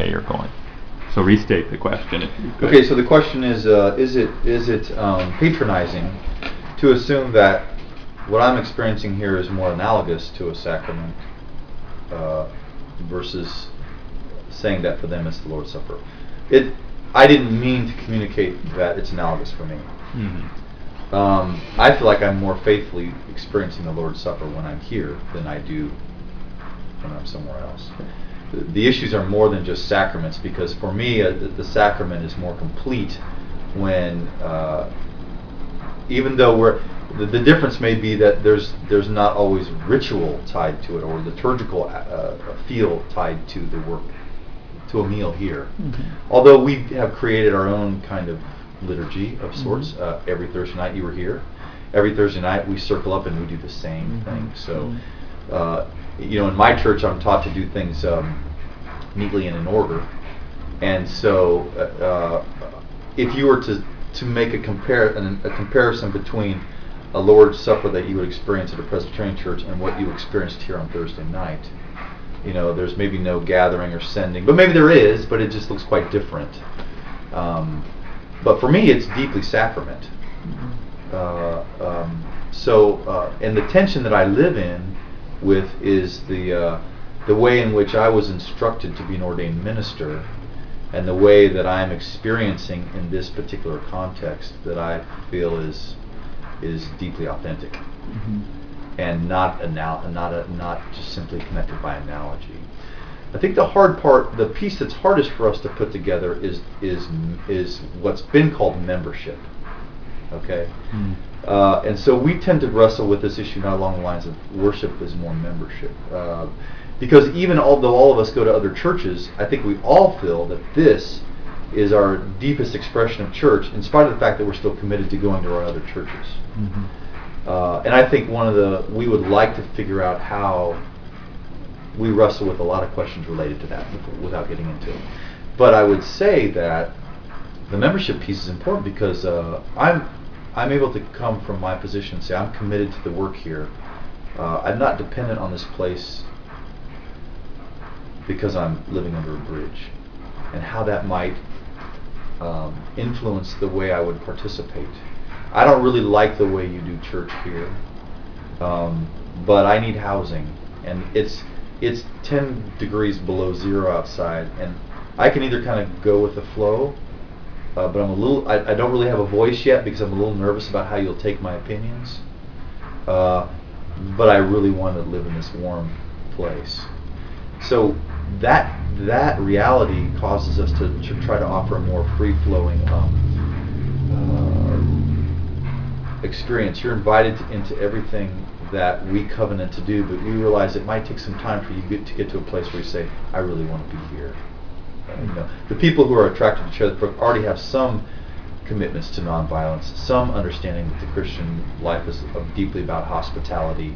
okay or going. So restate the question if you could. Okay, so the question is it patronizing to assume that what I'm experiencing here is more analogous to a sacrament versus saying that for them it's the Lord's Supper? I didn't mean to communicate that it's analogous for me. I feel like I'm more faithfully experiencing the Lord's Supper when I'm here than I do when I'm somewhere else. The issues are more than just sacraments, because for me the sacrament is more complete when, even though the difference may be that there's not always ritual tied to it or liturgical feel tied to the work, to a meal here. Although we have created our own kind of liturgy of sorts. Every Thursday night, you were here. Every Thursday night we circle up and we do the same thing. So, in my church I'm taught to do things neatly and in order. And so, if you were to make a comparison between a Lord's Supper that you would experience at a Presbyterian church and what you experienced here on Thursday night, there's maybe no gathering or sending, but maybe there is, but it just looks quite different. But for me, it's deeply sacrament. And the tension that I live in with is the way in which I was instructed to be an ordained minister, and the way that I'm experiencing in this particular context that I feel is deeply authentic, and not just simply connected by analogy. I think the hard part, the piece that's hardest for us to put together is what's been called membership. Okay, and so we tend to wrestle with this issue not along the lines of worship is more membership, because even although all of us go to other churches, I think we all feel that this is our deepest expression of church, in spite of the fact that we're still committed to going to our other churches. And I think we would like to figure out how we wrestle with a lot of questions related to that without getting into it. But I would say that the membership piece is important because I'm able to come from my position and say I'm committed to the work here. I'm not dependent on this place because I'm living under a bridge, and how that might influence the way I would participate. I don't really like the way you do church here, but I need housing, and it's 10 degrees below zero outside, and I can either kind of go with the flow, but I don't really have a voice yet because I'm a little nervous about how you'll take my opinions, but I really want to live in this warm place. So that reality causes us to try to offer a more free-flowing experience. You're invited into everything that we covenant to do, but we realize it might take some time for you to get to a place where you say, I really want to be here. The people who are attracted to each other already have some commitments to nonviolence, some understanding that the Christian life is deeply about hospitality,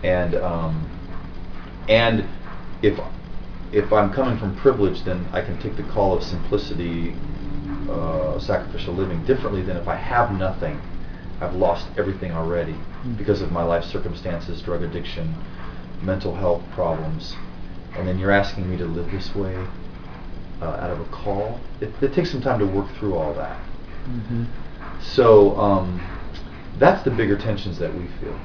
and if I'm coming from privilege, then I can take the call of simplicity, sacrificial living differently than if I have nothing. I've lost everything already because of my life circumstances, drug addiction, mental health problems, and then you're asking me to live this way out of a call. It takes some time to work through all that. So that's the bigger tensions that we feel.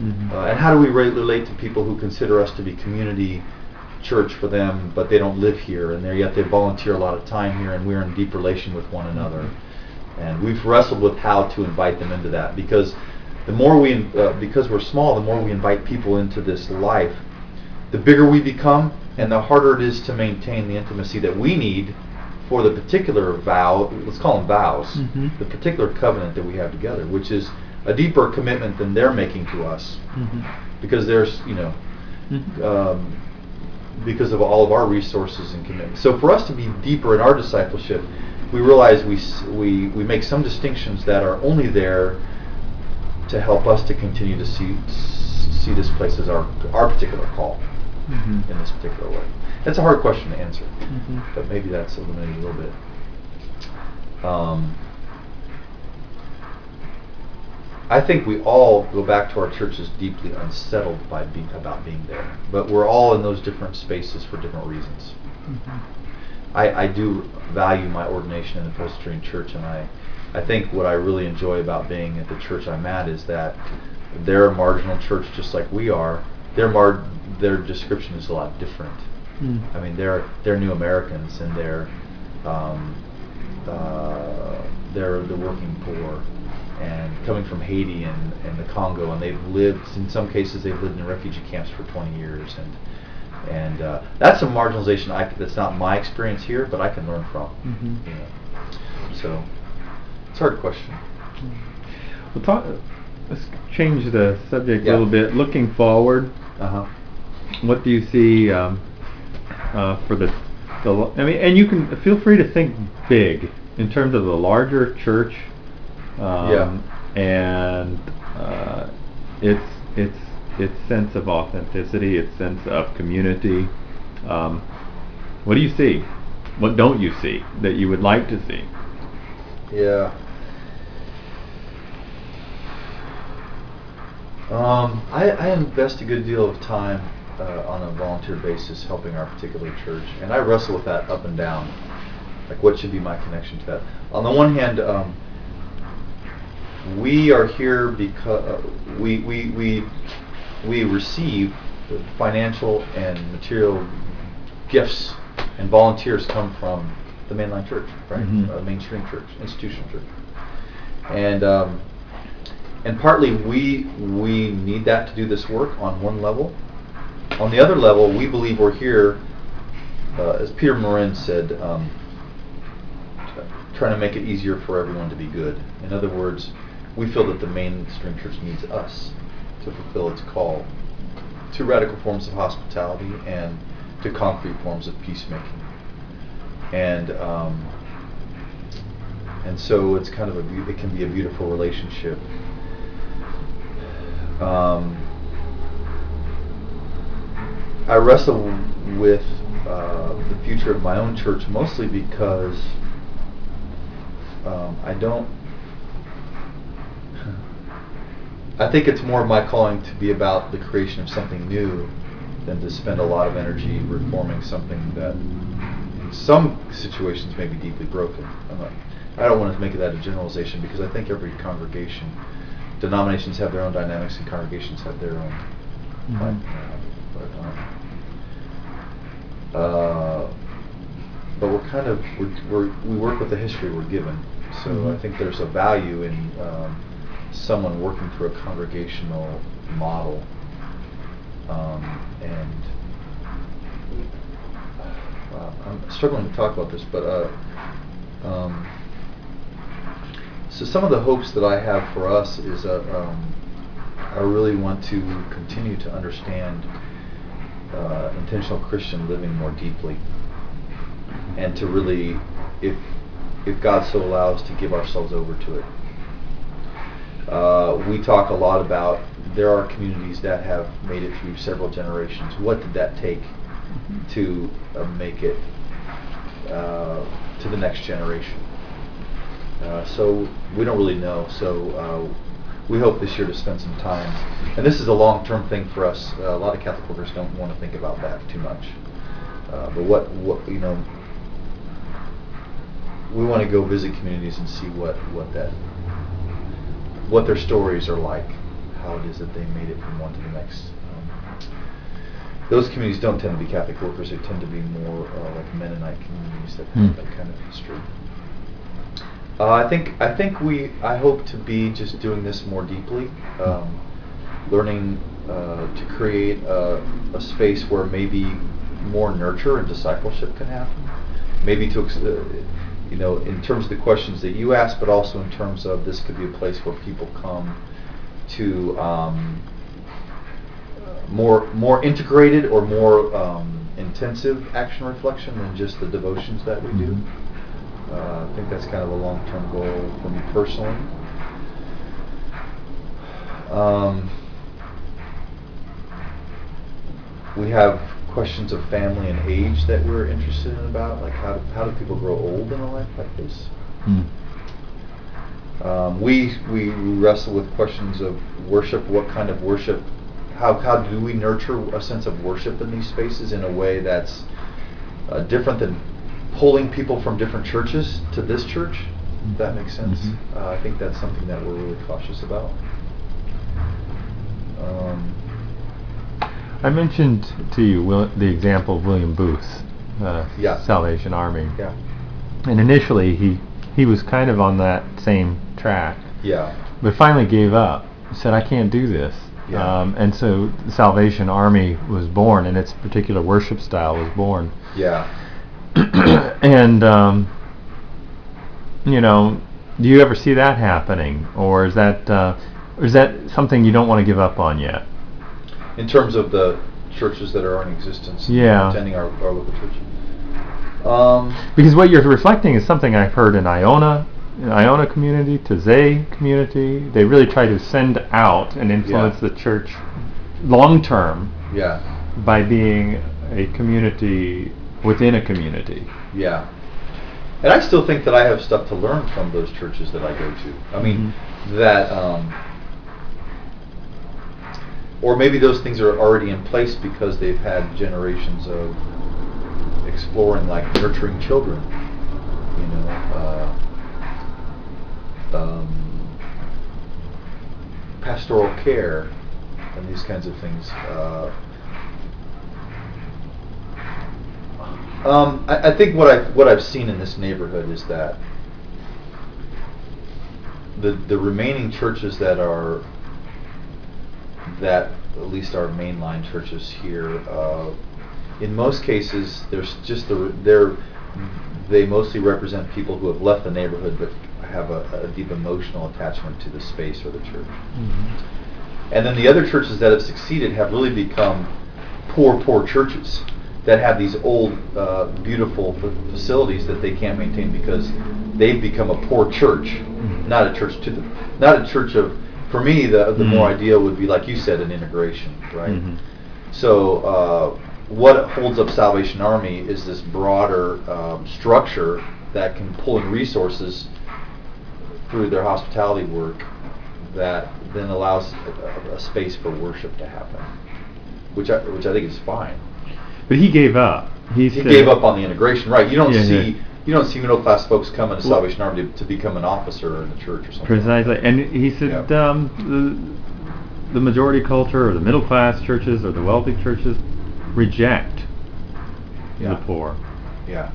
And how do we relate to people who consider us to be community church for them, but they don't live here, and yet they volunteer a lot of time here, and we're in deep relation with one another. And we've wrestled with how to invite them into that, because the more because we're small, the more we invite people into this life, the bigger we become, and the harder it is to maintain the intimacy that we need for the particular vow. Let's call them vows. The particular covenant that we have together, which is a deeper commitment than they're making to us, because there's because of all of our resources and commitments. So for us to be deeper in our discipleship, we realize we make some distinctions that are only there to help us to continue to see this place as our particular call in this particular way. That's a hard question to answer, but maybe that's illuminated a little bit. I think we all go back to our churches deeply unsettled about being there, but we're all in those different spaces for different reasons. I do value my ordination in the Presbyterian Church, and I think what I really enjoy about being at the church I'm at is that they're a marginal church just like we are. Their description is a lot different. I mean, they're New Americans, and they're the working poor, and coming from Haiti and the Congo, and they've lived, in some cases, they've lived in refugee camps for 20 years, and that's a marginalization that's not my experience here, but I can learn from. You know. So it's a hard question. Let's change the subject a little bit. Looking forward, what do you see for the? I mean, and you can feel free to think big in terms of the larger church, and its sense of authenticity, its sense of community. What do you see? What don't you see that you would like to see? Yeah. I invest a good deal of time on a volunteer basis helping our particular church, and I wrestle with that up and down. Like, what should be my connection to that? On the one hand, we are here because we receive financial and material gifts, and volunteers come from the mainline church, right? Mainstream church, institutional church, and partly we need that to do this work on one level. On the other level, we believe we're here, as Peter Marin said, trying to make it easier for everyone to be good. In other words, we feel that the mainstream church needs us to fulfill its call to radical forms of hospitality and to concrete forms of peacemaking. And so it's kind of it can be a beautiful relationship. I wrestle with the future of my own church mostly because I think it's more of my calling to be about the creation of something new than to spend a lot of energy reforming something that in some situations may be deeply broken. I don't want to make that a generalization, because I think every congregation, denominations have their own dynamics and congregations have their own. But we work with the history we're given. So I think there's a value in someone working through a congregational model, and I'm struggling to talk about this, but so some of the hopes that I have for us is I really want to continue to understand intentional Christian living more deeply, and to really, if God so allows, to give ourselves over to it. We talk a lot about there are communities that have made it through several generations. What did that take to make it to the next generation? So we don't really know. So we hope this year to spend some time, and this is a long-term thing for us. A lot of Catholic workers don't want to think about that too much. But what we want to go visit communities and see what their stories are like, how it is that they made it from one to the next. Those communities don't tend to be Catholic workers; they tend to be more like Mennonite communities that have that kind of history. I hope to be just doing this more deeply, learning to create a space where maybe more nurture and discipleship can happen. Maybe to in terms of the questions that you asked, but also in terms of this could be a place where people come to more integrated or more intensive action reflection than just the devotions that we do. I think that's kind of a long-term goal for me personally. We have questions of family and age that we're interested in about, like how do people grow old in a life like this? We wrestle with questions of worship. What kind of worship? How do we nurture a sense of worship in these spaces in a way that's different than pulling people from different churches to this church. If that makes sense. I think that's something that we're really cautious about. I mentioned to you the example of William Booth, Salvation Army. Yeah. And initially he was kind of on that same track. Yeah. But finally gave up. He said, I can't do this. Yeah. And so the Salvation Army was born, and its particular worship style was born. Yeah. And you know, do you ever see that happening, or is that something you don't want to give up on yet? In terms of the churches that are in existence, attending our local church. Because what you're reflecting is something I've heard in Iona community, Taizé community. They really try to send out and influence the church long term. Yeah. By being a community within a community. Yeah. And I still think that I have stuff to learn from those churches that I go to. I mean, that, or maybe those things are already in place because they've had generations of exploring, like nurturing children, you know, pastoral care, and these kinds of things. I think what I've seen in this neighborhood is that the remaining churches that at least our mainline churches here, in most cases, they mostly represent people who have left the neighborhood but have a deep emotional attachment to the space or the church. And then the other churches that have succeeded have really become poor churches that have these old, beautiful facilities that they can't maintain because they've become a poor church, not a church of. For me, the more ideal would be, like you said, an integration, right? So what holds up Salvation Army is this broader structure that can pull in resources through their hospitality work that then allows a space for worship to happen, which I think is fine. But he gave up. He gave up on the integration, right? You don't see middle class folks coming to Salvation Army to become an officer in the church or something. Precisely, and he said the majority culture or the middle class churches or the wealthy churches reject the poor. Yeah,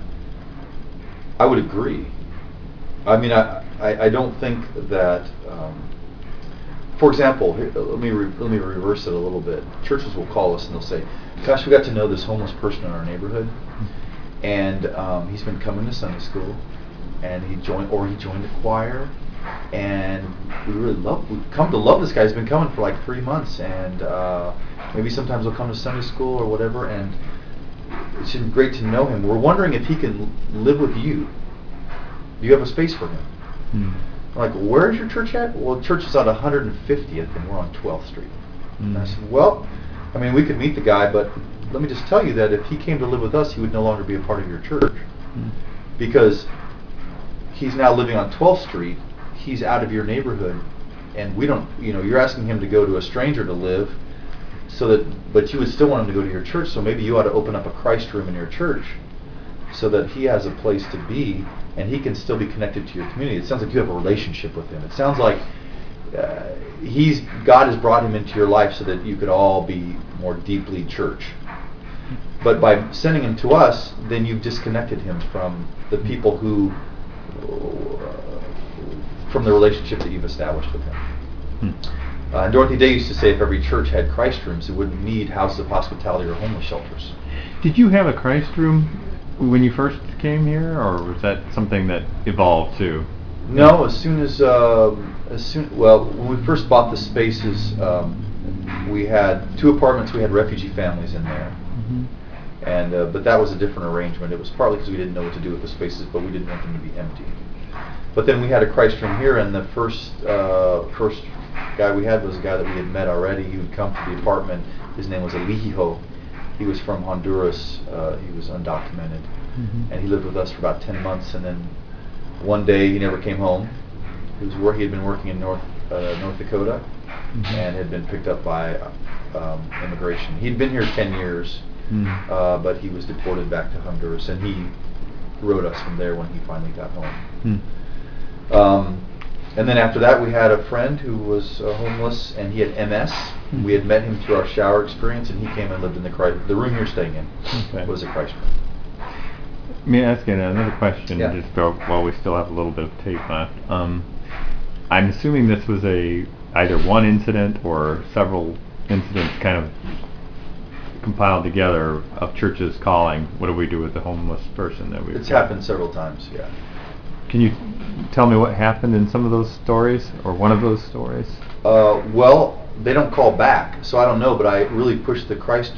I would agree. I mean, I don't think that. For example, let me reverse it a little bit. Churches will call us and they'll say, "Gosh, we got to know this homeless person in our neighborhood, and he's been coming to Sunday school, and he joined the choir, and we've come to love this guy. He's been coming for like 3 months, and maybe sometimes he'll come to Sunday school or whatever, and it's been great to know him. We're wondering if he can live with you. Do you have a space for him?" I'm like, "Where's your church at?" "Well, the church is on 150th, and we're on 12th Street. And I said, "Well, I mean, we could meet the guy, but let me just tell you that if he came to live with us, he would no longer be a part of your church. Because he's now living on 12th Street, he's out of your neighborhood, and we don't, you're asking him to go to a stranger to live, but you would still want him to go to your church, so maybe you ought to open up a Christ room in your church so that he has a place to be, and he can still be connected to your community. It sounds like you have a relationship with him. It sounds like God has brought him into your life so that you could all be more deeply church. But by sending him to us, then you've disconnected him from the people from the relationship that you've established with him." And Dorothy Day used to say if every church had Christ rooms, it wouldn't need houses of hospitality or homeless shelters. Did you have a Christ room when you first came here, or was that something that evolved too? No, when we first bought the spaces, we had 2 apartments. We had refugee families in there, and but that was a different arrangement. It was partly because we didn't know what to do with the spaces, but we didn't want them to be empty. But then we had a Christ room here, and the first guy we had was a guy that we had met already. He would come to the apartment. His name was Elihijo. He was from Honduras. He was undocumented, and he lived with us for about 10 months. And then one day he never came home. He had been working in North Dakota, and had been picked up by immigration. He'd been here 10 years, but he was deported back to Honduras, and wrote us from there when he finally got home. Hmm. And then after that, we had a friend who was homeless, and he had MS. Hmm. We had met him through our shower experience, and he came and lived in the room you're staying in. Okay. Was a Christ room. Let me ask you another question, Yeah. just while we still have a little bit of tape left. I'm assuming this was either one incident or several incidents kind of compiled together of churches calling, what do we do with the homeless person that we've It's got? happened several times, yeah. Can you tell me what happened in some of those stories, or one of those stories? Well, they don't call back, so I don't know, but I really pushed the Christ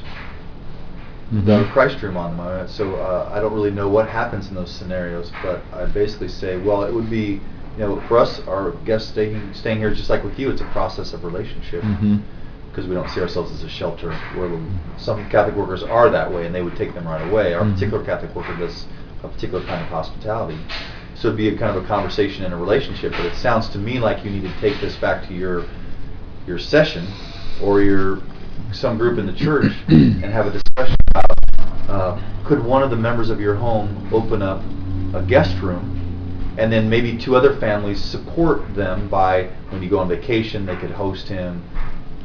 room on them. So I don't really know what happens in those scenarios, but I basically say, well, it would be, for us, our guests staying here, just like with you, it's a process of relationship, because we don't see ourselves as a shelter. Some Catholic workers are that way, and they would take them right away. Our particular Catholic worker does a particular kind of hospitality. So it'd be a kind of a conversation and a relationship, but it sounds to me like you need to take this back to your session or some group in the church and have a discussion about could one of the members of your home open up a guest room, and then maybe two other families support them by, when you go on vacation, they could host him,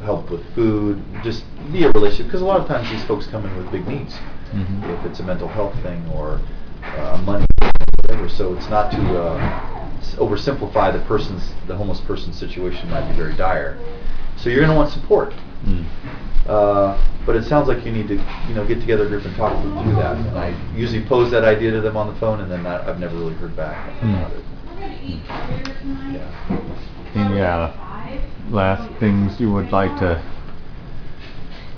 help with food, just be a relationship, because a lot of times these folks come in with big needs, if it's a mental health thing or money, whatever. So it's not to oversimplify the homeless person's situation might be very dire. So you're going to want support. But it sounds like you need to, get together a group and talk to them, do that. And I usually pose that idea to them on the phone, and then I've never really heard back about it. Any last things you would like to